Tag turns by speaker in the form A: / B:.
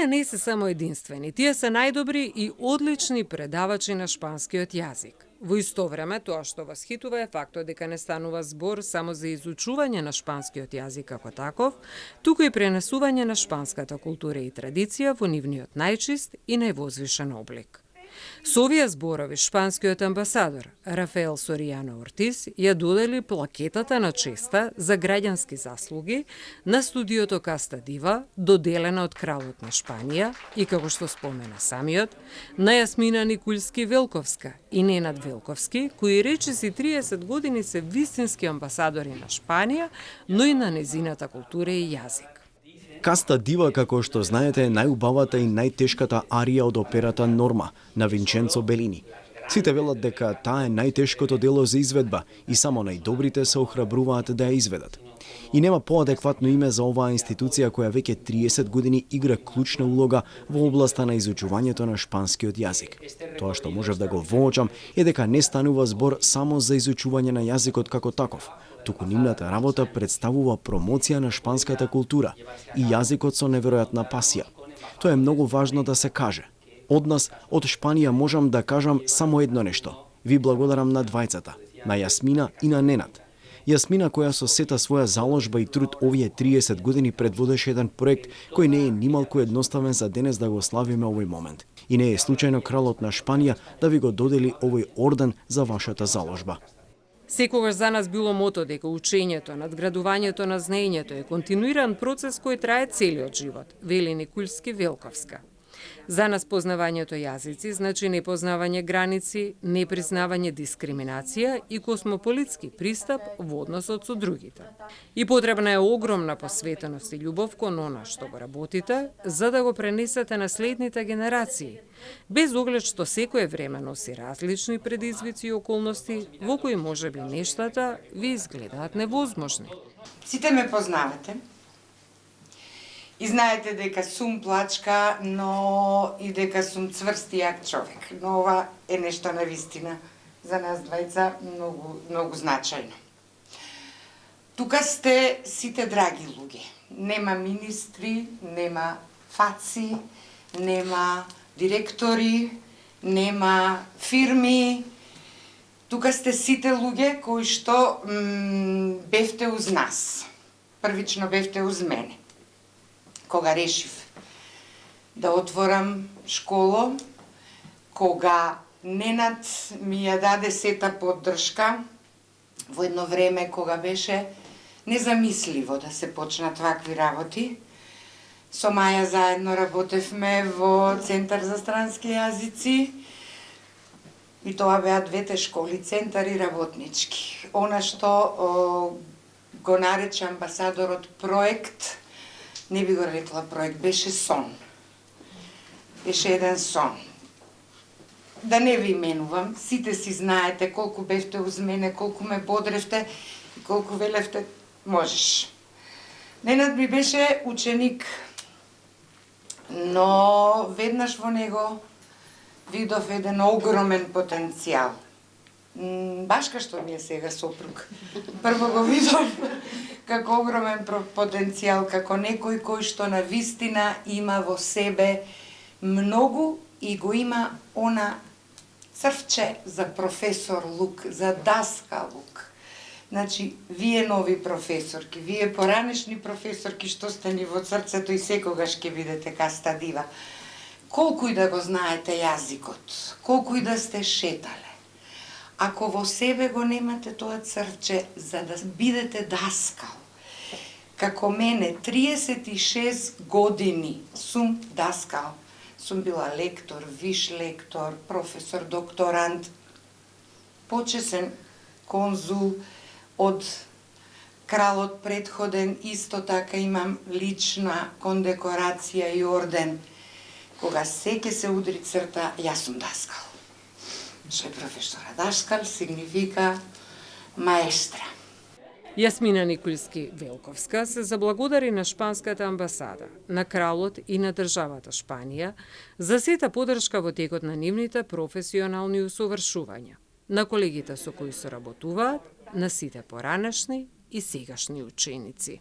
A: Тие не се само единствени, тие се најдобри и одлични предавачи на шпанскиот јазик. Во исто време, тоа што восхитува е фактот дека не станува збор само за изучување на шпанскиот јазик како таков, туку и пренесување на шпанската култура и традиција во нивниот најчист и највозвишен облик. Со овие зборови, шпанскиот амбасадор Рафаел Соријано Ортис ја додели плакетата на честа за граѓански заслуги на студиото Каста Дива, доделена од кралот на Шпанија и, како што спомена самиот, на Јасмина Никулски Велковска и Ненад Велковски, кои речиси 30 години се вистински амбасадори на Шпанија, но и на незината култура и јазик.
B: Каста Дива, како што знаете, е најубавата и најтешката арија од операта Норма на Винченцо Белини. Сите велат дека таа е најтешкото дело за изведба и само најдобрите се охрабруваат да ја изведат. И нема поадекватно име за оваа институција која веќе 30 години игра клучна улога во областа на изучувањето на шпанскиот јазик. Тоа што можев да го воочам е дека не станува збор само за изучување на јазикот како таков, туку нивната работа представува промоција на шпанската култура и јазикот со неверојатна пасија. Тоа е многу важно да се каже. Од нас, од Шпанија, можам да кажам само едно нешто. Ви благодарам на двајцата, на Јасмина и на Ненад. Јасмина, која со сета своја заложба и труд овие 30 години предводеше еден проект кој не е нималку едноставен за денес да го славиме овој момент. И не е случајно кралот на Шпанија да ви го додели овој орден за вашата заложба.
A: Секогаш за нас било мото дека учењето, надградувањето на знаењето е континуиран процес кој трае целиот живот, вели Никулски Велковска. За нас познавањето јазици значи непознавање граници, непризнавање дискриминација и космополитски пристап во односот со другите. И потребна е огромна посветеност и љубов кон она што го работите, за да го пренесете на следните генерации, без оглед што секое време носи различни предизвици и околности во кои можеби нештата ви изгледаат невозможни.
C: Сите ме познавате. И знаете дека сум плачка, но и дека сум цврст и јак човек. Но ова е нешто на вистина за нас двајца многу значајно. Тука сте сите драги луѓе. Нема министри, нема фаци, нема директори, нема фирми. Тука сте сите луѓе кои што бевте уз нас. Првично бевте уз мене. Кога решив да отворам школо, кога Ненад ми ја даде сета поддршка, во едно време кога беше незамисливо да се почнат вакви работи, со Маја заедно работевме во Центар за странски јазици и тоа беа двете школи, Центар и Работнички. Она што го нарече амбасадорот проект, не би го рекла проект, беше сон. Беше еден сон. Да не ви именувам, сите си знаете колку бевте уз мене, колку ме бодревте и колку велевте можеш. Ненад ми беше ученик, но веднаш во него видов еден огромен потенцијал. Баш ка што ми е сега сопруг. Прво го видов како огромен потенцијал, како некој кој што на вистина има во себе многу и го има она црвче за професор лук, за даска лук. Значи, вие нови професорки, вие поранешни професорки што сте ни во срцето и секогаш ќе бидете Каста Дива. Колку и да го знаете јазикот, колку и да сте шетале, ако во себе го немате тоа црвче за да бидете даскал, како мене 36 години сум даскал, сум била лектор, виш лектор, професор, докторант, почесен конзул од кралот претходен, исто така имам лична кондекорација и орден. Кога секе се удри црта, јас сум даскал. Што е професора даскал, сигнифика маестра.
A: Јасмина Никулски Велковска се заблагодари на шпанската амбасада, на кралот и на државата Шпанија за сета поддршка во текот на нивните професионални усовршувања, на колегите со кои соработуваат, на сите поранешни и сегашни ученици.